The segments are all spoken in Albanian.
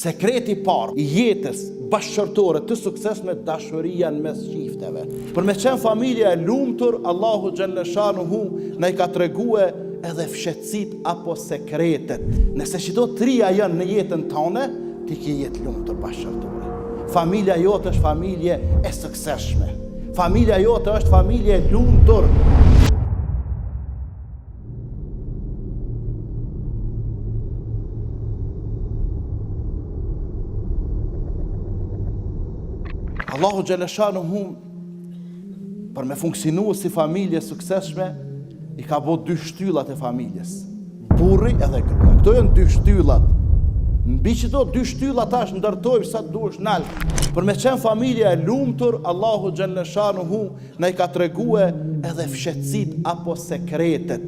Sekreti parë I jetës bashkëshortore të suksesshme dashuria në mes çifteve. Për me qenë familja e lumtur, Allahu xhallashanuhu na I ka tregue edhe fshehtësit apo sekretet. Nëse çdo tria janë në jetën tonë, ti ke jetë lumtur bashkëshortore. Familja jote është familje e suksesshme. Familja jote është familje e lumtur. Allahu xhallashanuhu për me funksionu si familje suksesshme I ka bo dy shtyllat e familjes. Burri edhe gruaja. Këto janë dy shtyllat. Mbi çdo dy shtylla tash ndërtojmë sa duhesh nalt. Për me qenë familja e lumtur, Allahu xhallashanuhu na I ka tregue edhe fshehtësit apo sekretet.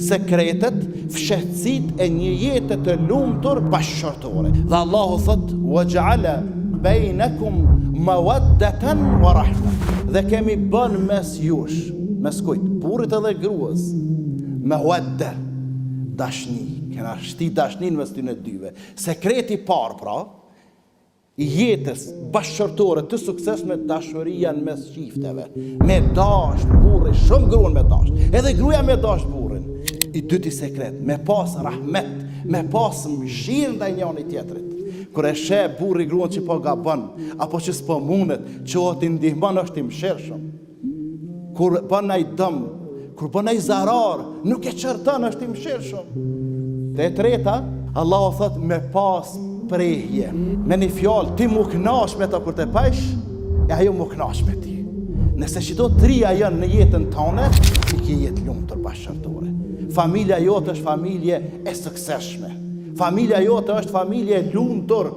Sekretet, fshehtësit e një jete të lumtur bashkëshortore. Dhe Allahu thot: "Waj'ala bainakum mawaddatan wa rahma." Dhe kemi bën mes jush, mes kujt? Burrit edhe gruas. Mawadda, dashni. Kena shti dashnin mes tyne dyve. Sekreti parë pra, I jetës bashkëshortore të suksesshme dashuria në mes çifteve. Me dash burri, shumë gruan me dash. Edhe gruaja me dash burrin. I dyti sekret, me pas rahmet, me pas mëshirë ndaj njëri tjetrit. Kur e sheh burri gruan që po gabon, apo që s'po mundet, që o t'i ndihmon është I mëshirshëm. Kur bën ai dëm, kur bën ai zarar, nuk e çerton është I mëshirshëm. Dhe e treta, Allahu thot me pas prehje. Me një fjalë, ti mu knash me ta kur të pesh, e ajo mu knash me ti. Nëse çdo tria janë në jetën tonë, ti ke jetë lumtur bashkëshortore. Familja jote është familje e suksesshme. Familja jote është familje e lumtur.